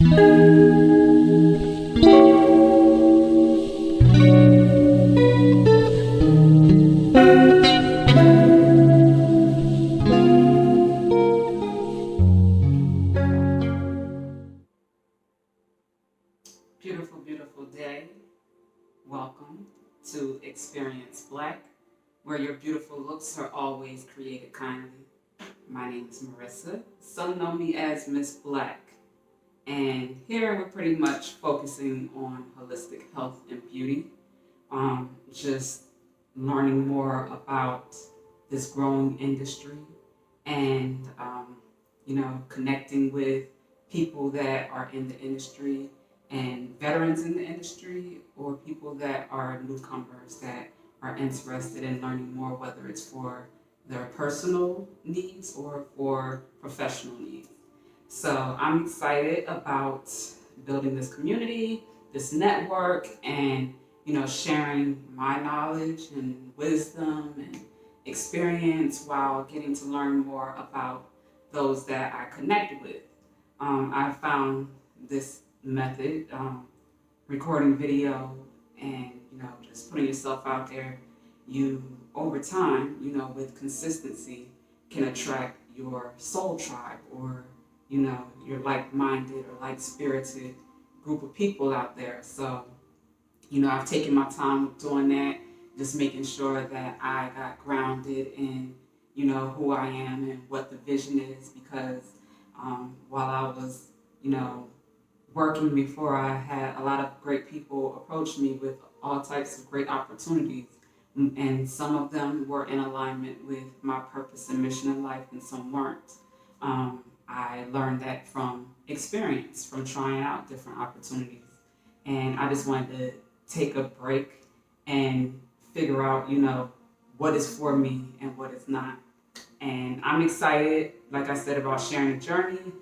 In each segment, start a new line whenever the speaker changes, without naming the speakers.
Beautiful, beautiful day. Welcome to Experience Black, where your beautiful looks are always created kindly. My name is Marissa. Some know me as Miss Black. And here we're pretty much focusing on holistic health and beauty. Just learning more about this growing industry and, connecting with people that are in the industry and veterans in the industry or people that are newcomers that are interested in learning more, whether it's for their personal needs or for professional needs. So I'm excited about building this community, this network, and sharing my knowledge and wisdom and experience while getting to learn more about those that I connect with. I found this method, recording video and just putting yourself out there. You over time, with consistency, can attract your soul tribe or your like-minded or like-spirited group of people out there. So I've taken my time with doing that, just making sure that I got grounded in who I am and what the vision is, because while I was you know working before, I had a lot of great people approach me with all types of great opportunities, and some of them were in alignment with my purpose and mission in life, and some weren't. I learned that from experience, from trying out different opportunities, and I just wanted to take a break and figure out, what is for me and what is not. And I'm excited, like I said, about sharing the journey.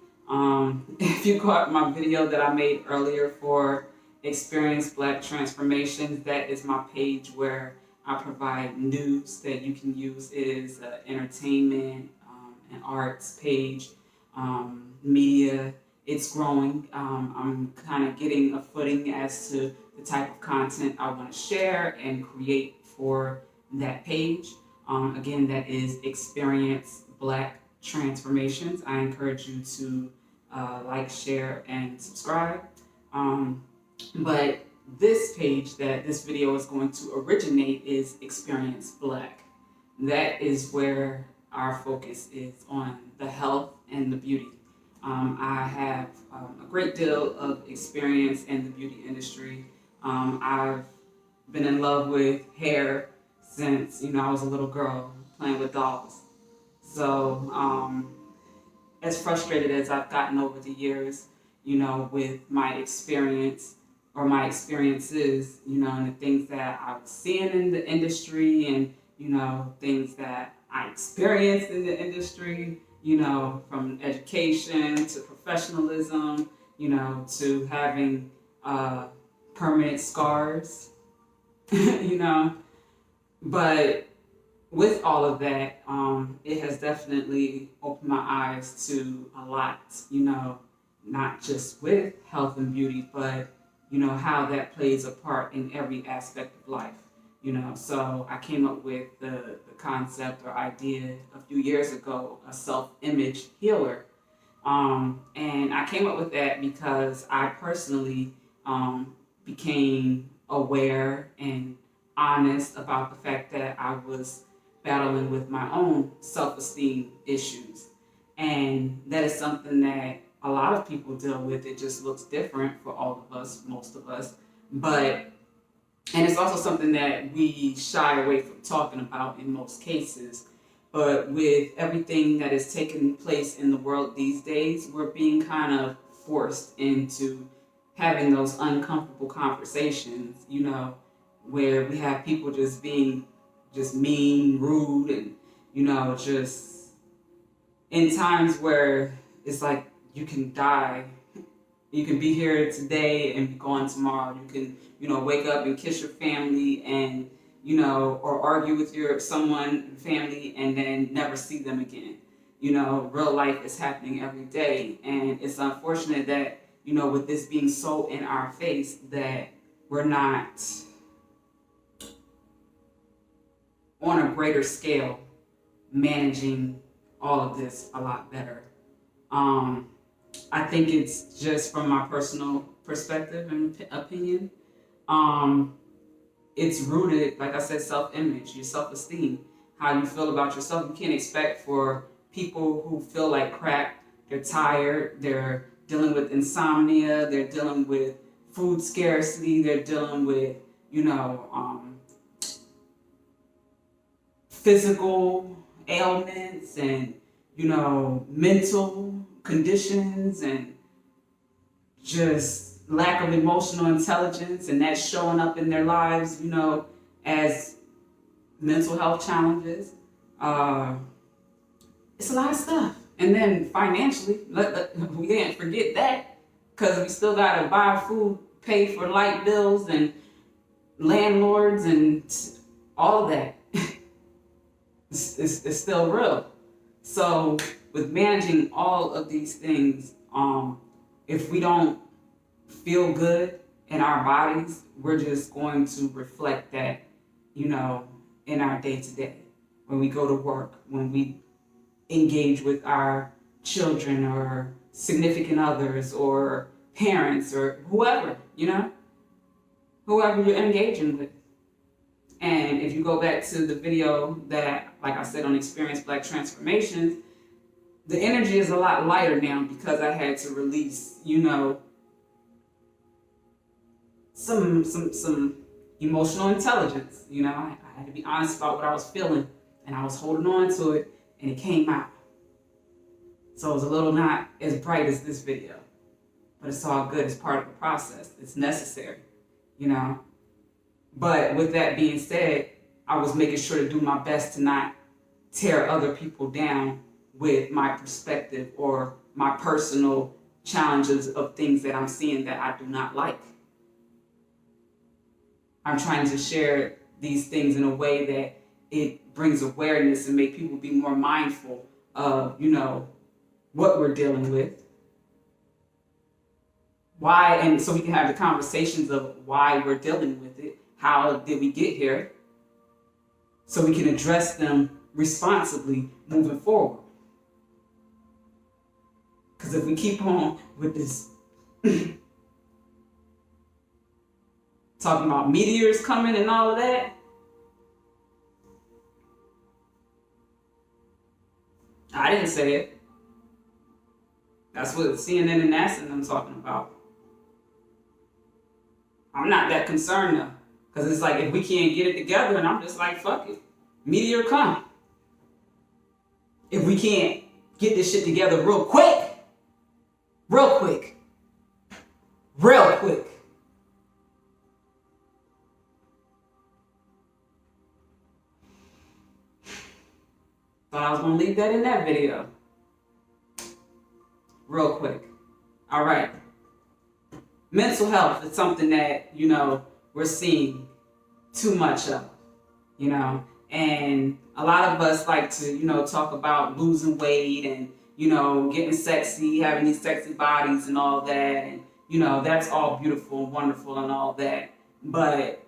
If you caught my video that I made earlier for Experience Black Transformations, that is my page where I provide news that you can use. It is entertainment, an arts page, media. It's growing. I'm kind of getting a footing as to the type of content I want to share and create for that page. Again, that is Experience Black Transformations. I encourage you to like, share, and subscribe. But this page that this video is going to originate is Experience Black. That is where our focus is on the health and the beauty. I have a great deal of experience in the beauty industry. I've been in love with hair since I was a little girl playing with dolls. So as frustrated as I've gotten over the years, with my experience or my experiences, and the things that I was seeing in the industry and, things that I experienced in the industry, from education to professionalism, to having permanent scars, you know. But with all of that, it has definitely opened my eyes to a lot, not just with health and beauty, but, how that plays a part in every aspect of life, So I came up with the concept or idea a few years ago, a self-image healer. And I came up with that because I personally became aware and honest about the fact that I was battling with my own self-esteem issues. And that is something that a lot of people deal with. It just looks different for all of us, most of us. And it's also something that we shy away from talking about in most cases. But with everything that is taking place in the world these days, we're being kind of forced into having those uncomfortable conversations, where we have people just being just mean, rude, and, just in times where it's like you can die. You can be here today and be gone tomorrow. You can, wake up and kiss your family and, or argue with someone, family, and then never see them again. Real life is happening every day. And it's unfortunate that, with this being so in our face, that we're not on a greater scale managing all of this a lot better. I think it's just from my personal perspective and opinion. It's rooted, like I said, self-image, your self-esteem, how you feel about yourself. You can't expect for people who feel like crap, they're tired, they're dealing with insomnia, they're dealing with food scarcity, they're dealing with, physical ailments and, mental conditions and just lack of emotional intelligence, and that's showing up in their lives, as mental health challenges. It's a lot of stuff. And then financially, we can't forget that, because we still got to buy food, pay for light bills and landlords and all of that. It's still real. So with managing all of these things, if we don't feel good in our bodies, we're just going to reflect that, in our day-to-day. When we go to work, when we engage with our children or significant others or parents or whoever, whoever you're engaging with. And if you go back to the video that, like I said, on Experience Black Transformations, the energy is a lot lighter now because I had to release, some emotional intelligence. I had to be honest about what I was feeling, and I was holding on to it, and it came out. So it was a little not as bright as this video, but it's all good. It's part of the process. It's necessary, But with that being said, I was making sure to do my best to not tear other people down with my perspective or my personal challenges of things that I'm seeing that I do not like. I'm trying to share these things in a way that it brings awareness and make people be more mindful of, what we're dealing with. Why, and so we can have the conversations of why we're dealing with it. How did we get here? So we can address them responsibly moving forward. Because if we keep on with this talking about meteors coming and all of that, I didn't say it. That's what CNN and NASA and them talking about. I'm not that concerned though. Because it's like, if we can't get it together, and I'm just like, fuck it. Meteor come. If we can't get this shit together real quick. Thought I was going to leave that in that video. Real quick. All right. Mental health is something that, we're seeing too much of, and a lot of us like to, talk about losing weight and, getting sexy, having these sexy bodies and all that. And, that's all beautiful and wonderful and all that. But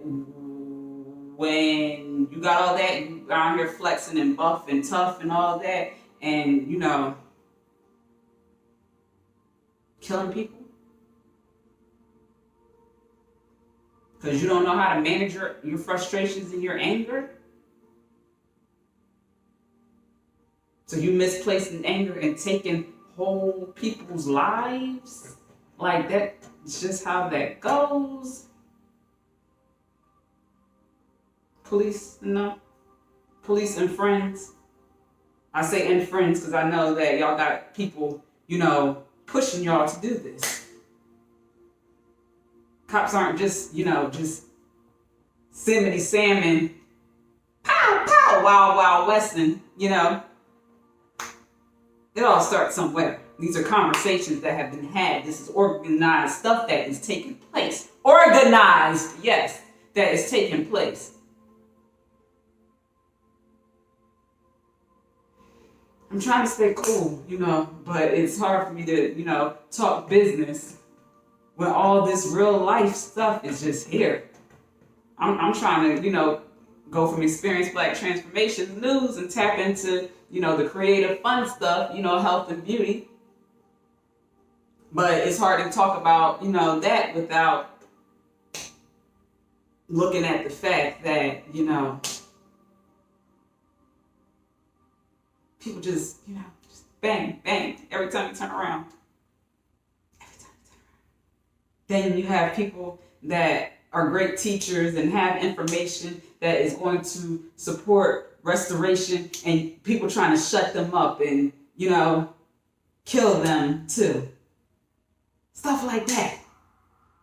when you got all that, you out here flexing and buff and tough and all that, and, killing people, because you don't know how to manage your frustrations and your anger. So you misplacing anger and taking whole people's lives. Like that's just how that goes. Police and friends. I say and friends because I know that y'all got people, pushing y'all to do this. Cops aren't just, just Yosemite Salmon, pow, pow, Wild Wild Westin, It all starts somewhere. These are conversations that have been had. This is organized stuff that is taking place. Organized, yes, that is taking place. I'm trying to stay cool, but it's hard for me to, talk business when all this real life stuff is just here. I'm trying to, go from Experience Black Transformation News and tap into, the creative fun stuff, health and beauty. But it's hard to talk about, that without looking at the fact that, people just, just bang, bang, every time you turn around. Every time you turn around. Then you have people that are great teachers and have information that is going to support restoration, and people trying to shut them up and, kill them too. Stuff like that.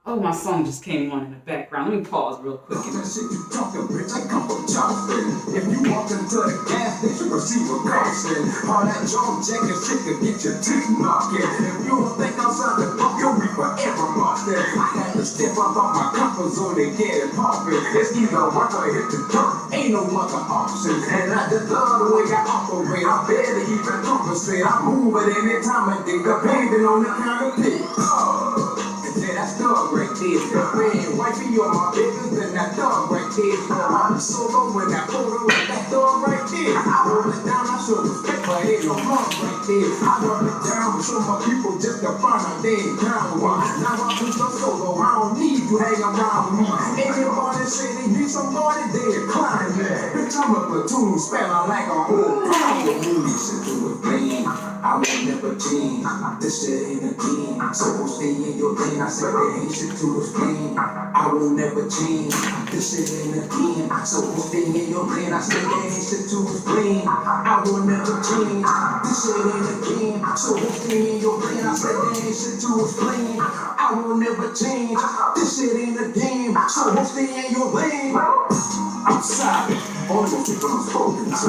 Oh, my song just came on in the background. Let me pause real quick.
That shit you talking, bitch, I come from Charleston. If you walk into the gas station, receive a caution. All that jaw jacking shit can get your teeth knocking. If you don't think outside the book, you'll be forever lost. I had to step up on my comfort zone and get it poppin'. It's either work or hit the dirt. Ain't no other option. And I just love the way I operate. I barely even compensate. I move at any time of day, depending on the kind of day. That's dog right there. Man, wifey, you're my business, and that dog right there. I'm solo when that photo with that dog right there. I hold it down, I show respect, but ain't no love right there. I rub it down, show my people just to find out they ain't down one. Now I put your solo, I don't need you hang around with me. Anybody say they need somebody, they decline me. Bitch, I'm a platoon, spelling like a whole pound of me. Listen to it, man. I will never change. This shit ain't a game. So stay in your lane. I said there ain't shit to explain. I will never change. This shit ain't a game. So stay in your lane. I said there ain't shit to explain. I will never change. This shit ain't a game. So stay in your lane. I said there ain't shit to explain. I will never change. This shit ain't a game. So stay in your lane. I'm solid. Only gonna speak what I'm spoken to.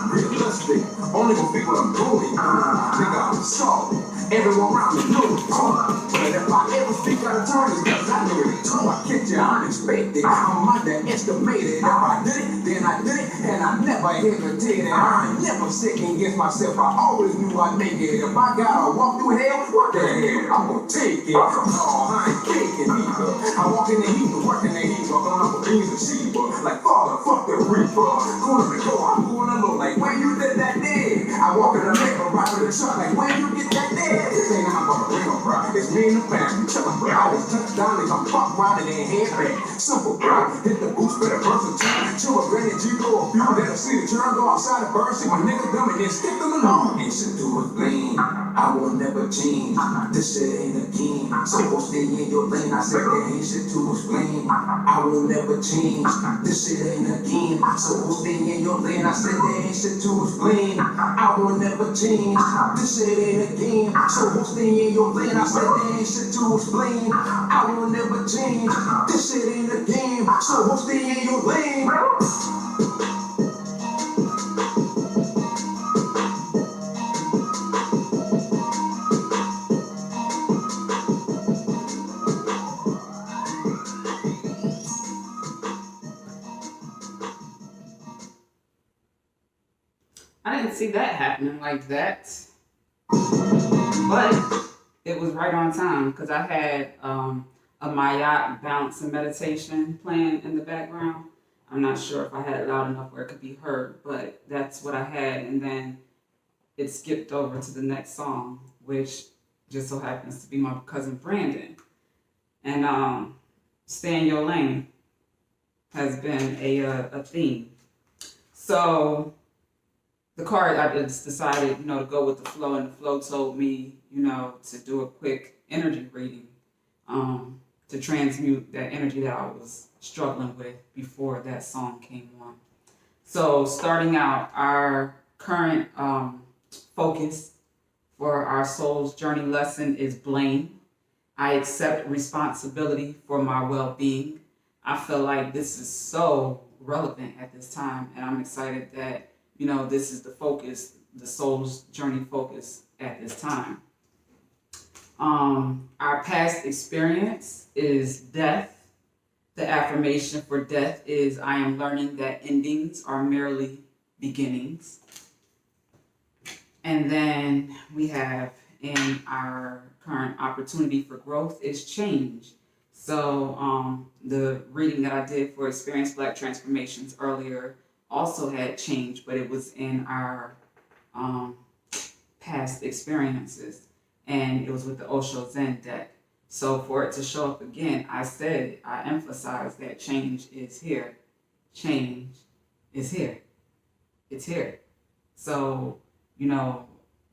Realistic. Only gonna speak what I'm going through. Nigga, I'm solid. Everyone around me knows it's hard. But if I ever speak out of turn, it's cause I know it's true. I catch you unexpected. I'm underestimated. If I did it, then I did it. And I never hesitated. I ain't never second guess myself. I always knew I'd make it. If I gotta walk through hell, what the hell? I'm gonna take it. No, I ain't faking either. I walk in the heat, work in the heat, walking up with beans and Sheba. Like, Father, fuck the reaper. Going to go, I'm going to look like, where you did that day? I walk in the liquor, ride with the truck, like, where you get that day? This ain't I'm gonna bring a bro. It's me and the family. Chillin', bro. I was touchdown, nigga. I'm fuck round and then head back. Simple, bro. Hit the boost, better versatile. Chill with Granny G for a few. Let them see the turn, go outside the bird. See my nigga dumb and then stick them along. Ain't shit to explain. I will never change. This shit ain't a game. So go stay in your lane. I said there ain't shit to explain. I will never change. This shit ain't a game. So go stay in your lane. I said there ain't shit to explain. I will never change. This shit ain't a game. So go stay in your lane. I said there ain't shit to explain. I will never change. This shit ain't a game. So go stay in your lane.
I didn't see that happening like that, but it was right on time because I had a Mayat bounce and meditation playing in the background. I'm not sure if I had it loud enough where it could be heard, but that's what I had. And then it skipped over to the next song, which just so happens to be my cousin Brandon. And Stay in Your Lane has been a theme. So the card, I just decided, to go with the flow, and the flow told me, to do a quick energy reading, to transmute that energy that I was struggling with before that song came on. So starting out, our current focus for our soul's journey lesson is blame. I accept responsibility for my well-being. I feel like this is so relevant at this time, and I'm excited that this is the focus, the soul's journey focus at this time. Our past experience is death. The affirmation for death is, I am learning that endings are merely beginnings. And then we have in our current opportunity for growth is change. So the reading that I did for Experience Black Transformations earlier also had change, but it was in our um, past experiences, and it was with the Osho Zen deck. So for it to show up again, I emphasized that change is here. Change is here. It's here. So, you know,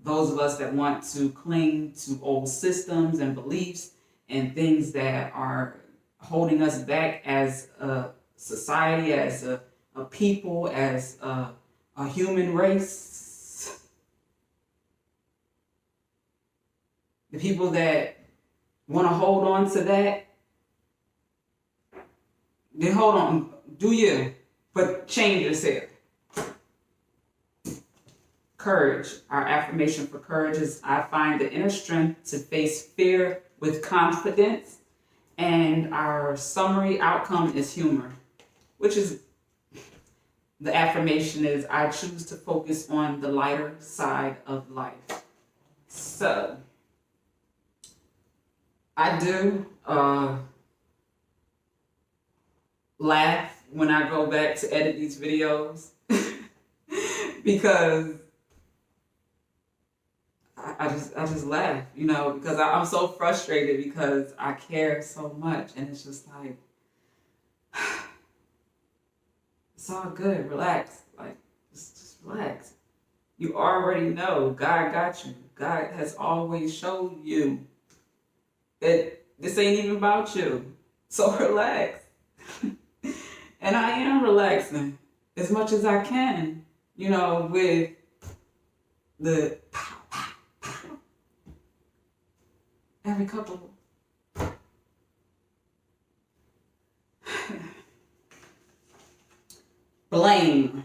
those of us that want to cling to old systems and beliefs and things that are holding us back as a society, as a people, as a human race, the people that want to hold on to that, then hold on, do you, but change is here. Courage. Our affirmation for courage is I find the inner strength to face fear with confidence. And our summary outcome is humor, which is the affirmation is I choose to focus on the lighter side of life. So I do laugh when I go back to edit these videos because I just laugh, you know, because I'm so frustrated because I care so much, and it's just like it's all good, relax, like just relax. You already know God got you. God has always showed you that this ain't even about you, so relax. And I am relaxing as much as I can, you know, with the every couple. Blame.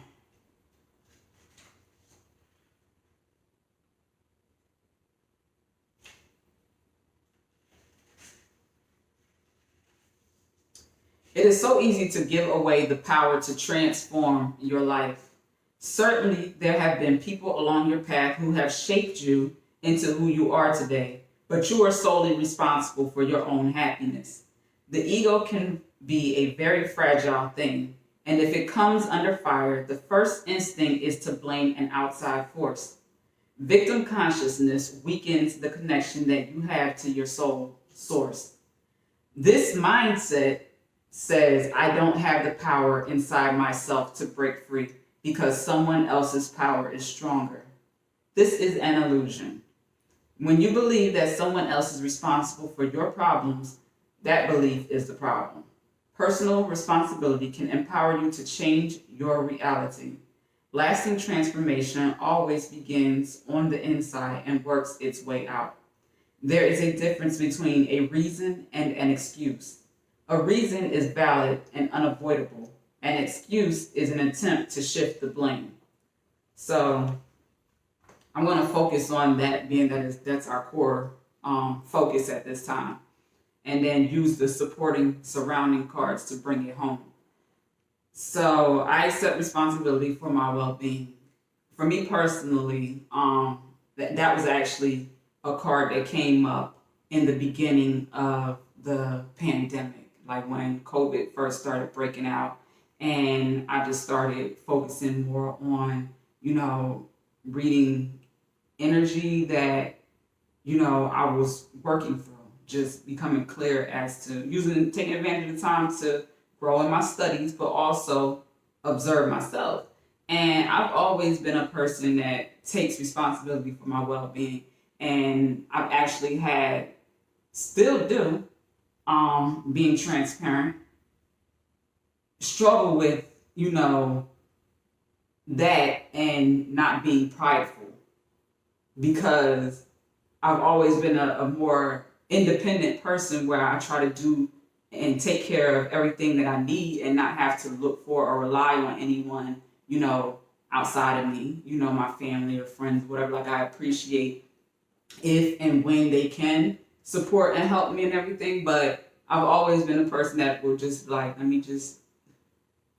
It is so easy to give away the power to transform your life. Certainly, there have been people along your path who have shaped you into who you are today, but you are solely responsible for your own happiness. The ego can be a very fragile thing, and if it comes under fire, the first instinct is to blame an outside force. Victim consciousness weakens the connection that you have to your soul source. This mindset says, I don't have the power inside myself to break free because someone else's power is stronger. This is an illusion. When you believe that someone else is responsible for your problems, that belief is the problem. Personal responsibility can empower you to change your reality. Lasting transformation always begins on the inside and works its way out. There is a difference between a reason and an excuse. A reason is valid and unavoidable. An excuse is an attempt to shift the blame. So I'm going to focus on that, being that's our core focus at this time, and then use the supporting surrounding cards to bring it home. So I accept responsibility for my well-being. For me personally, that was actually a card that came up in the beginning of the pandemic, like when COVID first started breaking out, and I just started focusing more on, you know, reading energy that, you know, I was working through, just becoming clear as to taking advantage of the time to grow in my studies, but also observe myself. And I've always been a person that takes responsibility for my well-being. And I've actually still do, being transparent, struggle with, you know, that and not being prideful, because I've always been a more independent person where I try to do and take care of everything that I need and not have to look for or rely on anyone, you know, outside of me, you know, my family or friends, whatever. Like, I appreciate if and when they can support and help me and everything, but I've always been a person that will just like, let me just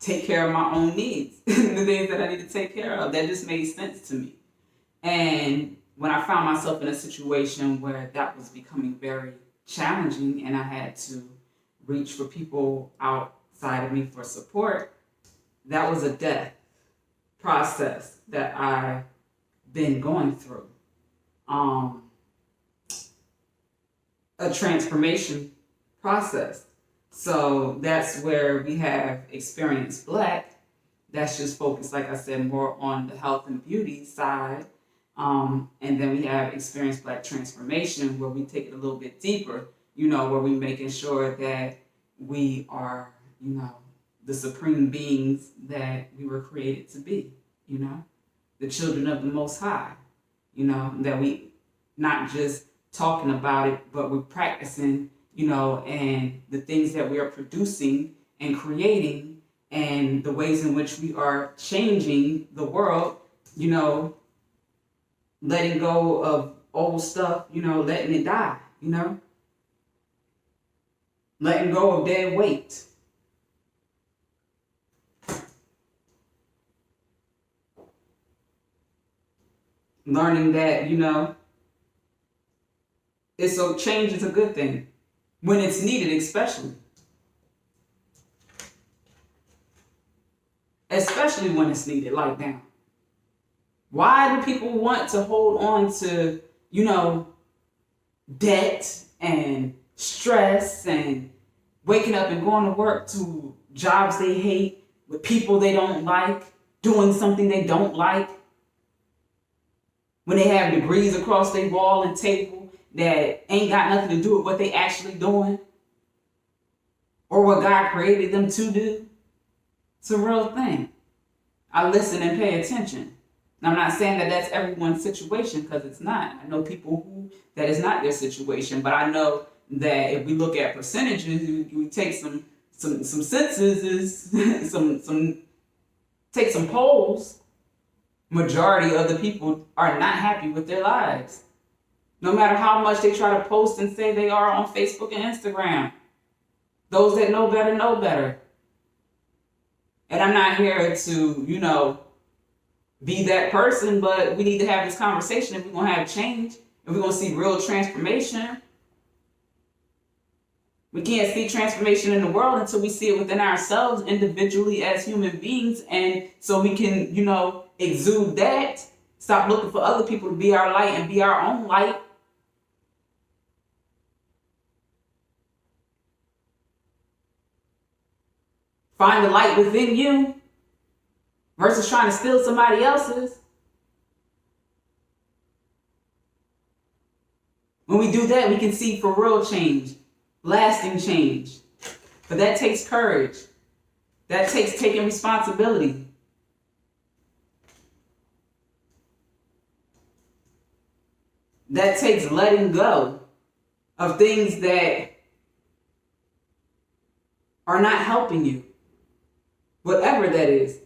take care of my own needs, the things that I need to take care of. That just made sense to me. And when I found myself in a situation where that was becoming very challenging and I had to reach for people outside of me for support, that was a death process that I've been going through. A transformation process. So that's where we have Experience Black. That's just focused, like I said, more on the health and beauty side. And then we have Experience Black Transformation, where we take it a little bit deeper, where we're making sure that we are, the supreme beings that we were created to be, the children of the Most High, that we not just talking about it, but we're practicing, and the things that we are producing and creating and the ways in which we are changing the world, letting go of old stuff, letting it die, letting go of dead weight. Learning that, change is a good thing when it's needed, especially when it's needed, like now. Why do people want to hold on to, debt and stress and waking up and going to work to jobs they hate with people they don't like, doing something they don't like, when they have degrees across their wall and table that ain't got nothing to do with what they actually doing or what God created them to do? It's a real thing. I listen and pay attention. Now, I'm not saying that that's everyone's situation, because it's not. I know people who that is not their situation, but I know that if we look at percentages, we take some censuses, take some polls. Majority of the people are not happy with their lives, no matter how much they try to post and say they are on Facebook and Instagram. Those that know better know better. And I'm not here to, be that person, but we need to have this conversation if we're going to have change, if we're going to see real transformation. We can't see transformation in the world until we see it within ourselves individually as human beings. And so we can, exude that, stop looking for other people to be our light and be our own light. Find the light within you versus trying to steal somebody else's. When we do that, we can see for real change, lasting change. But that takes courage. That takes taking responsibility. That takes letting go of things that are not helping you, whatever that is.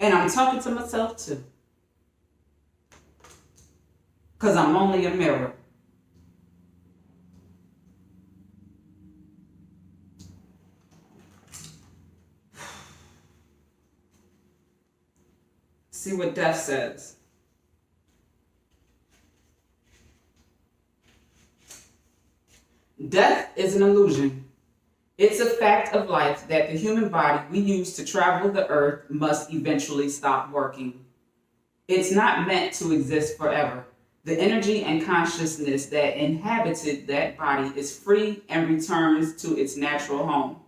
And I'm talking to myself too, because I'm only a mirror. See what death says. Death is an illusion. It's a fact of life that the human body we use to travel the earth must eventually stop working. It's not meant to exist forever. The energy and consciousness that inhabited that body is free and returns to its natural home.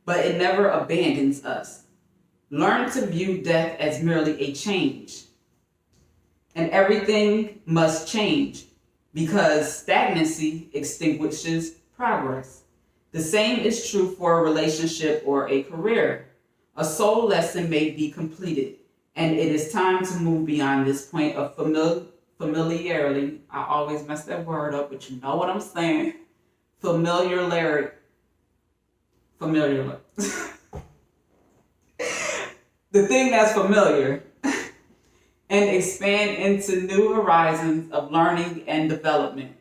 But it never abandons us. Learn to view death as merely a change. And everything must change, because stagnancy extinguishes progress. The same is true for a relationship or a career. A soul lesson may be completed, and it is time to move beyond this point of familiarity. I always mess that word up, but you know what I'm saying. Familiarity. The thing that's familiar. And expand into new horizons of learning and development.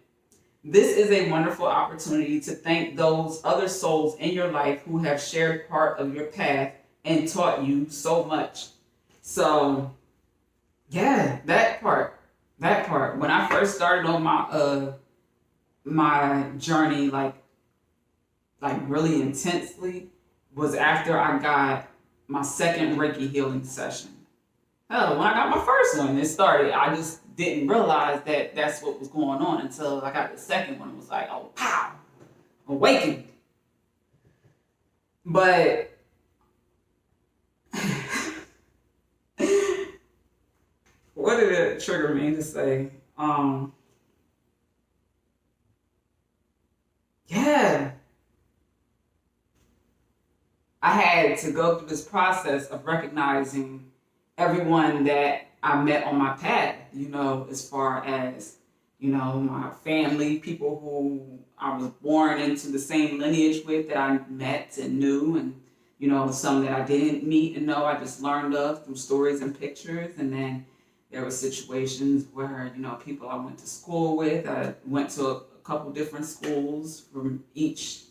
This is a wonderful opportunity to thank those other souls in your life who have shared part of your path and taught you so much. So, yeah, that part. that part. When I first started on my journey, like really intensely, was after I got my second Reiki healing session. Hell, when I got my first one, it started. I just didn't realize that that's what was going on until I got the second one. It was like, oh, pow, awakened. But what did it trigger me to say? Yeah, I had to go through this process of recognizing everyone that I met on my path, as far as, my family, people who I was born into the same lineage with that I met and knew, and, some that I didn't meet and know, I just learned of through stories and pictures. And then there were situations where, people I went to school with, I went to a couple different schools from each,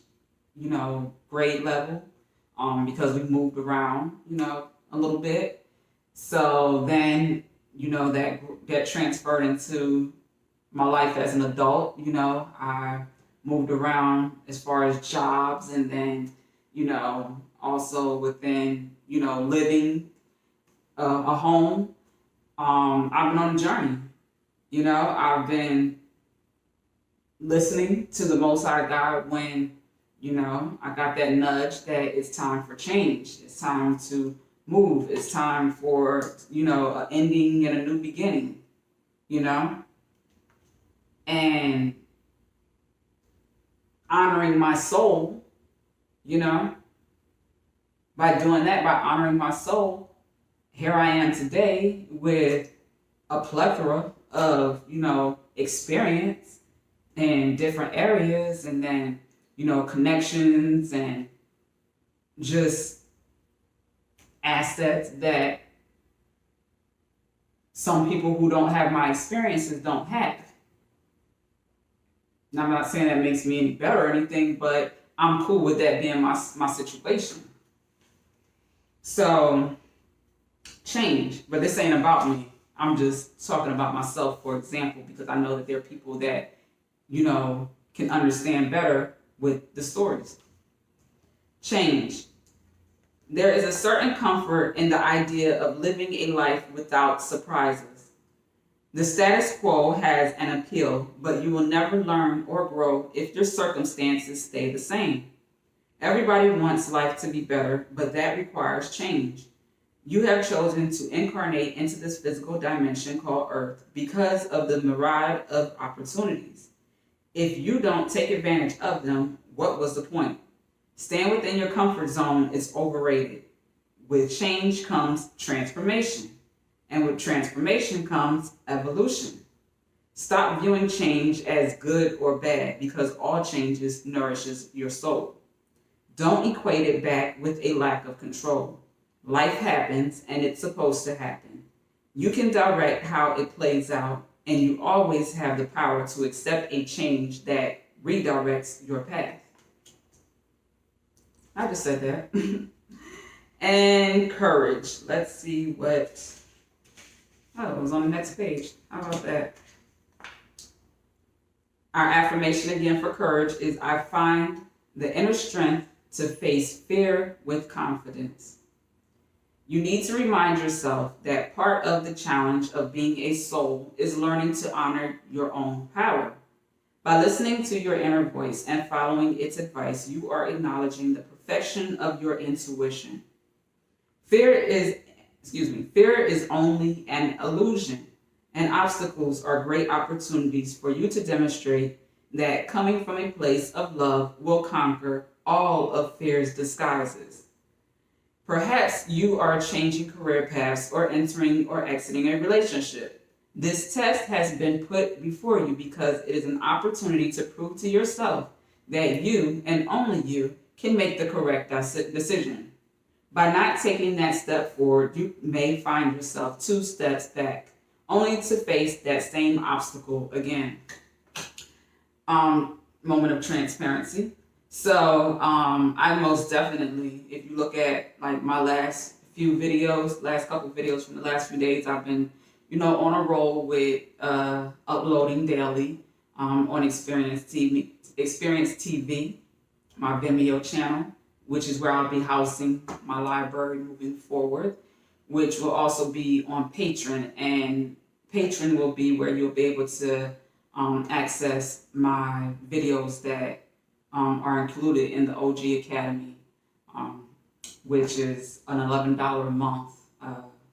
grade level, because we moved around, a little bit. So then, that transferred into my life as an adult. I moved around as far as jobs, and then, also within, living a home. I've been on a journey. I've been listening to the Most High God when, I got that nudge that it's time for change. It's time to move. It's time for, an ending and a new beginning, and honoring my soul, by doing that, by honoring my soul, here I am today with a plethora of, experience in different areas, and then, connections and just assets that some people who don't have my experiences don't have. Now, I'm not saying that makes me any better or anything, but I'm cool with that being my situation. So, change, but this ain't about me. I'm just talking about myself, for example, because I know that there are people that, can understand better with the stories. Change. There is a certain comfort in the idea of living a life without surprises. The status quo has an appeal, but you will never learn or grow if your circumstances stay the same. Everybody wants life to be better, but that requires change. You have chosen to incarnate into this physical dimension called Earth because of the myriad of opportunities. If you don't take advantage of them, what was the point? Staying within your comfort zone is overrated. With change comes transformation, and with transformation comes evolution. Stop viewing change as good or bad, because all changes nourishes your soul. Don't equate it back with a lack of control. Life happens, and it's supposed to happen. You can direct how it plays out, and you always have the power to accept a change that redirects your path. I just said that. And courage. Let's see what. Oh, it was on the next page. How about that? Our affirmation again for courage is, I find the inner strength to face fear with confidence. You need to remind yourself that part of the challenge of being a soul is learning to honor your own power. By listening to your inner voice and following its advice, you are acknowledging the perfection of your intuition. Fear is only an illusion, and obstacles are great opportunities for you to demonstrate that coming from a place of love will conquer all of fear's disguises. Perhaps you are changing career paths or entering or exiting a relationship. This test has been put before you because it is an opportunity to prove to yourself that you, and only you, can make the correct decision. By not taking that step forward, you may find yourself 2 steps back, only to face that same obstacle again. Moment of transparency. So I most definitely, if you look at like my last couple videos from the last few days, I've been, on a roll with uploading daily on Experience TV, my Vimeo channel, which is where I'll be housing my library moving forward, which will also be on Patreon. And Patreon will be where you'll be able to access my videos that are included in the OG Academy, which is an $11 a month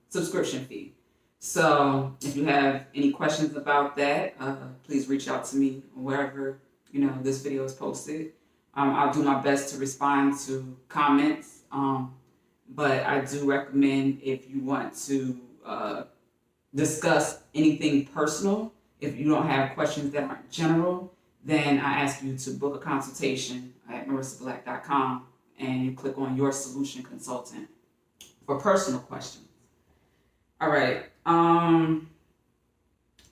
subscription fee. So if you have any questions about that, please reach out to me wherever this video is posted. I'll do my best to respond to comments, but I do recommend, if you want to discuss anything personal, if you don't have questions that aren't general, then I ask you to book a consultation at marissablack.com, and you click on Your Solution Consultant for personal questions. All right.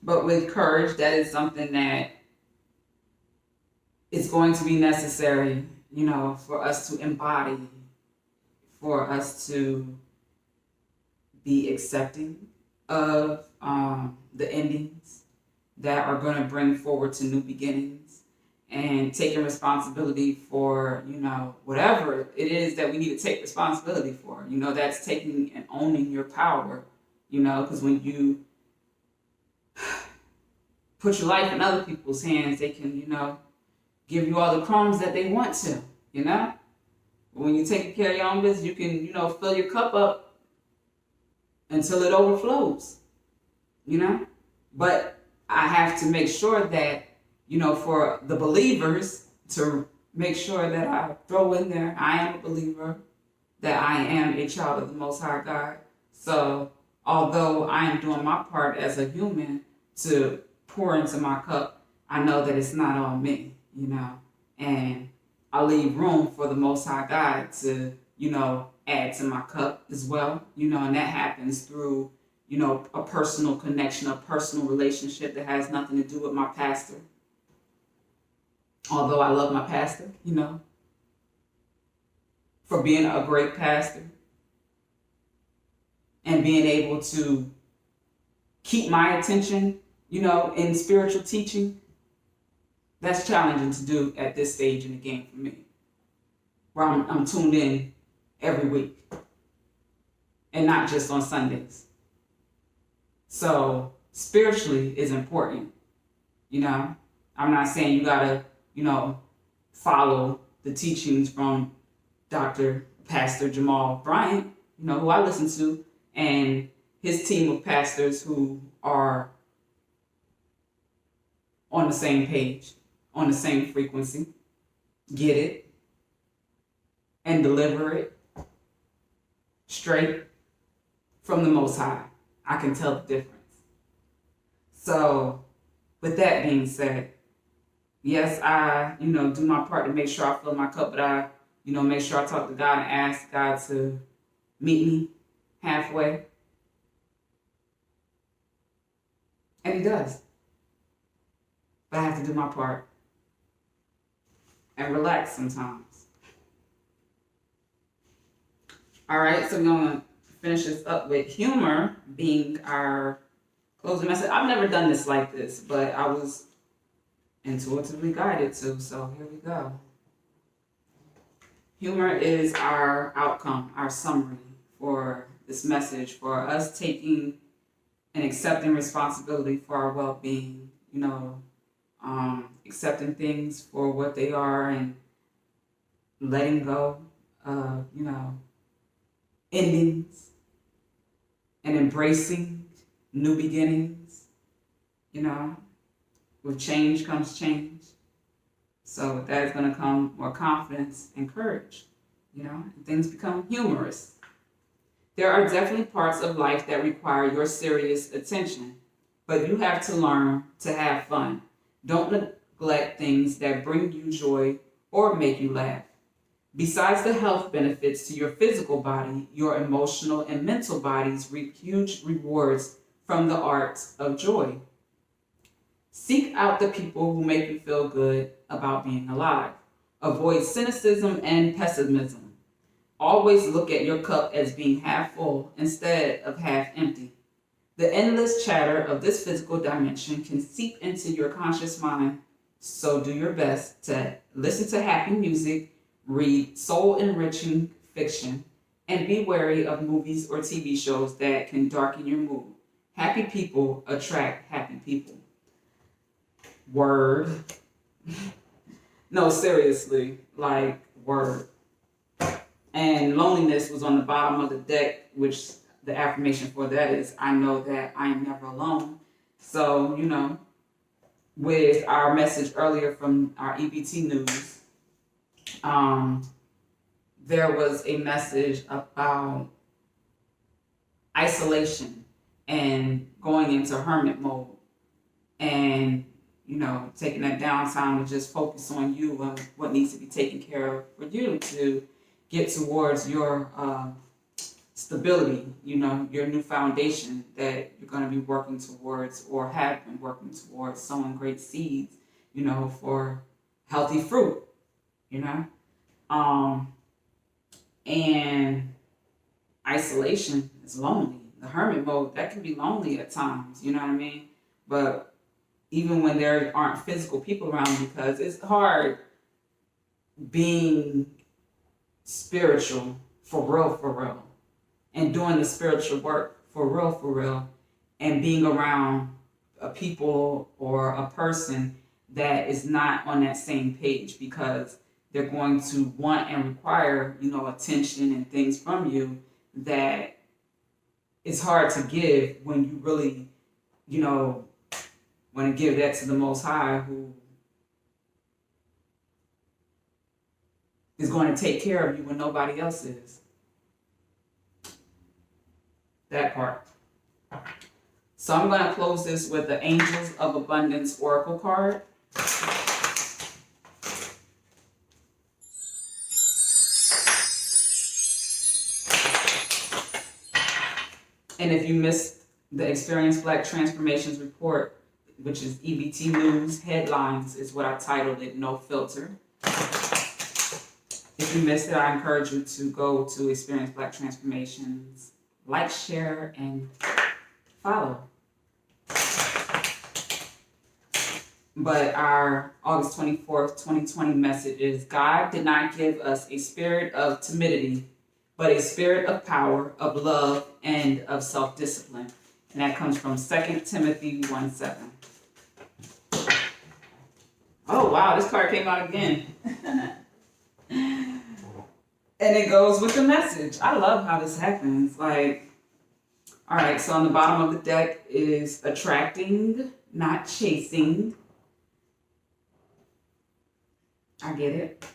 But with courage, that is something that is going to be necessary, for us to embody, for us to be accepting of the endings that are going to bring forward to new beginnings, and taking responsibility for, whatever it is that we need to take responsibility for. That's taking and owning your power, because when you put your life in other people's hands, they can, give you all the crumbs that they want to, But when you take care of your own business, you can, fill your cup up until it overflows, But I have to make sure that, for the believers, to make sure that I throw in there, I am a believer, that I am a child of the Most High God. So although I am doing my part as a human to pour into my cup, I know that it's not all me, and I leave room for the Most High God to, add to my cup as well, and that happens through, a personal connection, a personal relationship that has nothing to do with my pastor. Although I love my pastor, for being a great pastor and being able to keep my attention, in spiritual teaching, that's challenging to do at this stage in the game for me, where I'm tuned in every week and not just on Sundays. So spiritually is important, I'm not saying you gotta, follow the teachings from Pastor Jamal Bryant, who I listen to, and his team of pastors who are on the same page, on the same frequency, get it, and deliver it straight from the Most High. I can tell the difference. So, with that being said, yes, I, do my part to make sure I fill my cup, but I, make sure I talk to God and ask God to meet me halfway. And He does. But I have to do my part and relax sometimes. All right, so we're going to finish this up with humor being our closing message. I've never done this like this, but I was intuitively guided to, so here we go. Humor is our outcome, our summary for this message, for us taking and accepting responsibility for our well-being, accepting things for what they are and letting go of, endings and embracing new beginnings, with change comes change. So with that is going to come more confidence and courage, and things become humorous. There are definitely parts of life that require your serious attention, but you have to learn to have fun. Don't neglect things that bring you joy or make you laugh. Besides the health benefits to your physical body, your emotional and mental bodies reap huge rewards from the art of joy. Seek out the people who make you feel good about being alive. Avoid cynicism and pessimism. Always look at your cup as being half full instead of half empty. The endless chatter of this physical dimension can seep into your conscious mind, so do your best to listen to happy music, read soul enriching fiction, and be wary of movies or TV shows that can darken your mood. Happy people attract happy people. Word. No, seriously, like, word. And loneliness was on the bottom of the deck, which the affirmation for that is, I know that I am never alone. So, with our message earlier from our EBT news, there was a message about isolation and going into hermit mode, and taking that downtime to just focus on you and what needs to be taken care of for you to get towards your stability, your new foundation that you're going to be working towards or have been working towards, sowing great seeds, for healthy fruit, and isolation is lonely. The hermit mode, that can be lonely at times, you know what I mean? But even when there aren't physical people around, because it's hard being spiritual for real, and doing the spiritual work for real, and being around a people or a person that is not on that same page, because they're going to want and require, attention and things from you that it's hard to give when you really, want to give that to the Most High, who is going to take care of you when nobody else is. That part. So I'm going to close this with the Angels of Abundance Oracle card. And if you missed the Experience Black Transformations report, which is EBT News Headlines, is what I titled it, No Filter. If you missed it, I encourage you to go to Experience Black Transformations, like, share, and follow. But our August 24th, 2020 message is, God did not give us a spirit of timidity, but a spirit of power, of love, and of self-discipline. And that comes from 2 Timothy 1:7. Oh, wow, this card came out again. And it goes with the message. I love how this happens. Like, all right, so on the bottom of the deck is attracting, not chasing. I get it.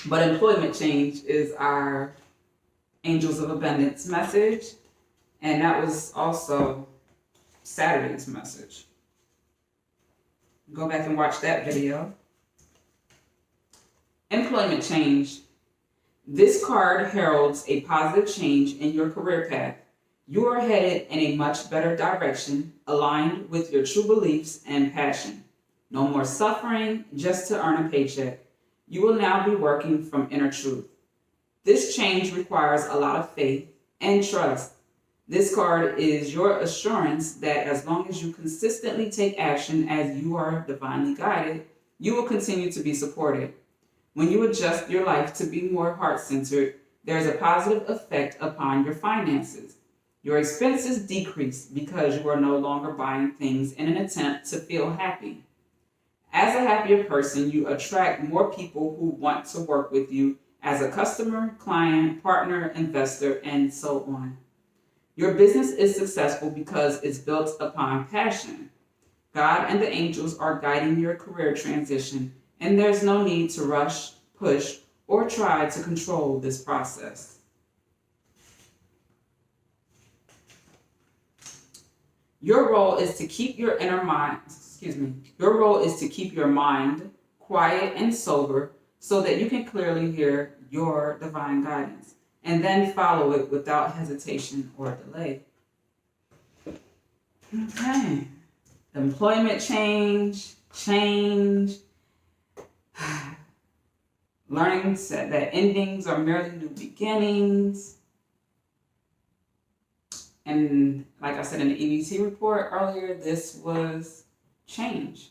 But employment change is our Angels of Abundance message. And that was also Saturday's message. Go back and watch that video. Employment change. This card heralds a positive change in your career path. You are headed in a much better direction, aligned with your true beliefs and passion. No more suffering just to earn a paycheck. You will now be working from inner truth. This change requires a lot of faith and trust. This card is your assurance that as long as you consistently take action as you are divinely guided, you will continue to be supported. When you adjust your life to be more heart-centered, there is a positive effect upon your finances. Your expenses decrease because you are no longer buying things in an attempt to feel happy. As a happier person, you attract more people who want to work with you as a customer, client, partner, investor, and so on. Your business is successful because it's built upon passion. God and the angels are guiding your career transition, and there's no need to rush, push, or try to control this process. Your role is to keep your mind quiet and sober so that you can clearly hear your divine guidance and then follow it without hesitation or delay. Okay. Employment change. Learning that endings are merely new beginnings. And like I said in the EBT report earlier, this was change.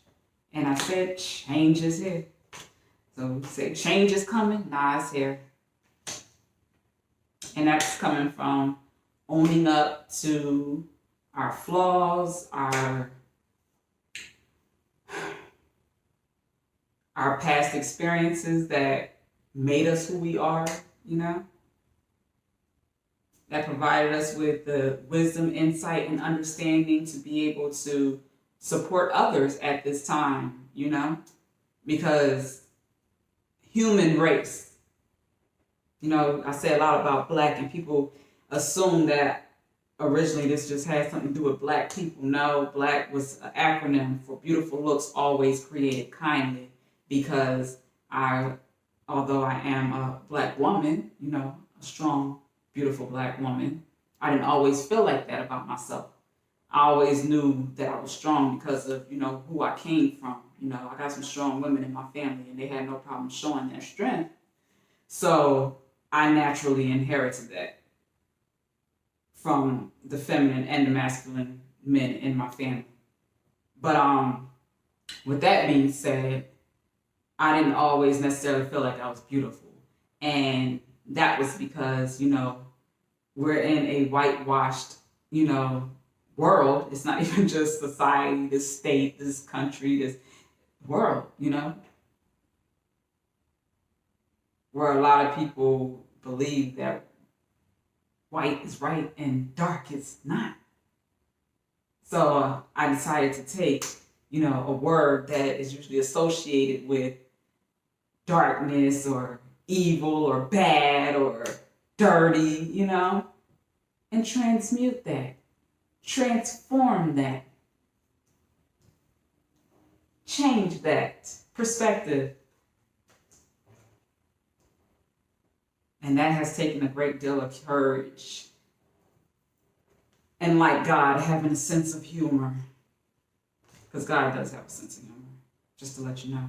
And I said change is here. So we say change is coming, nah, it's here. And that's coming from owning up to our flaws, our past experiences that made us who we are, that provided us with the wisdom, insight, and understanding to be able to support others at this time, because human race, I say a lot about Black, and people assume that originally this just had something to do with Black people. No, Black was an acronym for beautiful looks always created kindly, because although I am a Black woman, a strong, beautiful Black woman, I didn't always feel like that about myself. I always knew that I was strong because of, who I came from. I got some strong women in my family, and they had no problem showing their strength. So I naturally inherited that from the feminine and the masculine men in my family. But with that being said, I didn't always necessarily feel like I was beautiful. And that was because, we're in a whitewashed, world. It's not even just society, this state, this country, this world, where a lot of people believe that white is right and dark is not. So I decided to take, a word that is usually associated with darkness or evil or bad or dirty, and transmute that, transform that, change that perspective. And that has taken a great deal of courage. And like God, having a sense of humor. Because God does have a sense of humor, just to let you know.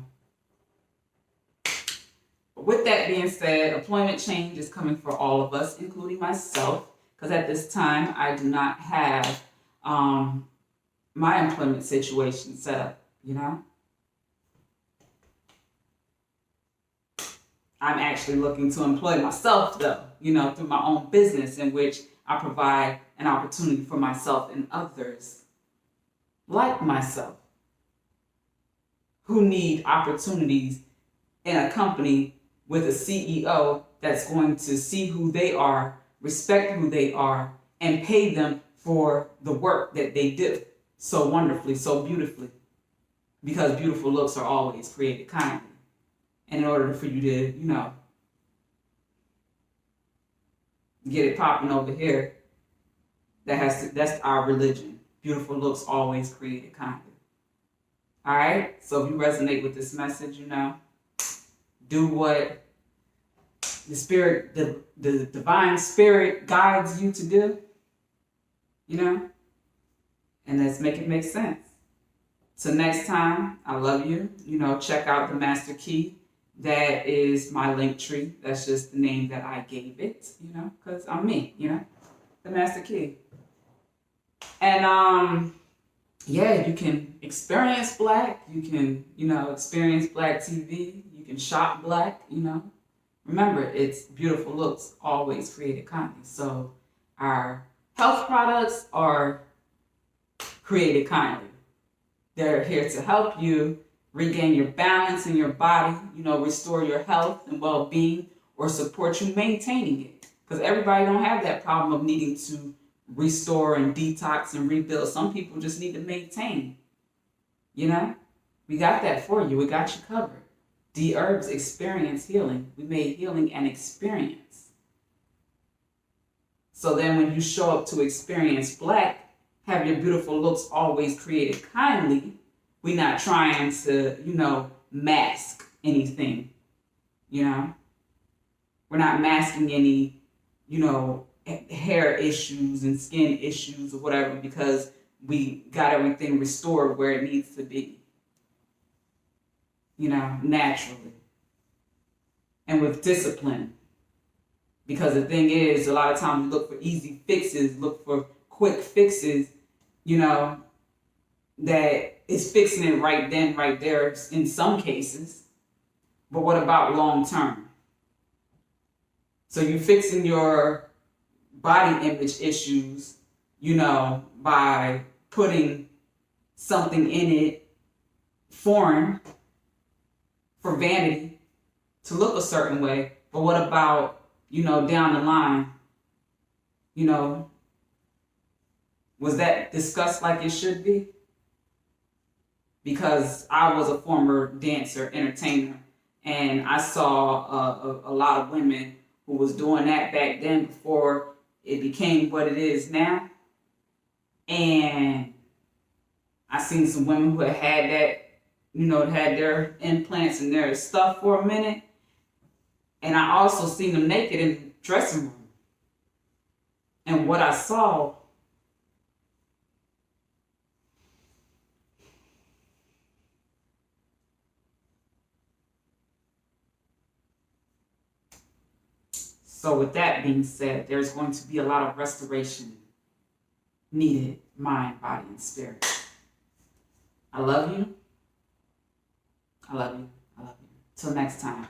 But with that being said, employment change is coming for all of us, including myself. Because at this time, I do not have my employment situation set up, I'm actually looking to employ myself, though, through my own business, in which I provide an opportunity for myself and others like myself who need opportunities in a company with a CEO that's going to see who they are, respect who they are, and pay them for the work that they do so wonderfully, so beautifully. Because beautiful looks are always created kindly. And in order for you to, get it popping over here, that's our religion. Beautiful looks always created kindly. All right? So if you resonate with this message, do what the spirit, the divine spirit guides you to do, and let's make it make sense. So next time, I love you. Check out the Master Key. That is my link tree. That's just the name that I gave it, because I'm me, the Master Key. And you can experience Black. You can, experience Black TV. You can shop Black, Remember, it's beautiful looks always created kindly. So our health products are created kindly. They're here to help you regain your balance in your body, restore your health and well-being, or support you maintaining it. Because everybody don't have that problem of needing to restore and detox and rebuild. Some people just need to maintain. We got that for you. We got you covered. D Herbs Experience Healing. We made healing an experience. So then when you show up to experience Black, have your beautiful looks always created kindly, we're not trying to, mask anything, We're not masking any, hair issues and skin issues or whatever, because we got everything restored where it needs to be, naturally. And with discipline. Because the thing is, a lot of times we look for easy fixes, look for quick fixes, that is fixing it right then, right there in some cases. But what about long term? So you're fixing your body image issues, by putting something in it foreign for vanity to look a certain way. But what about, down the line, was that discussed like it should be? Because I was a former dancer, entertainer, and I saw a lot of women who was doing that back then before it became what it is now. And I seen some women who had that, had their implants and their stuff for a minute. And I also seen them naked in the dressing room. And what I saw, so with that being said, there's going to be a lot of restoration needed, mind, body, and spirit. I love you. I love you. I love you. Till next time.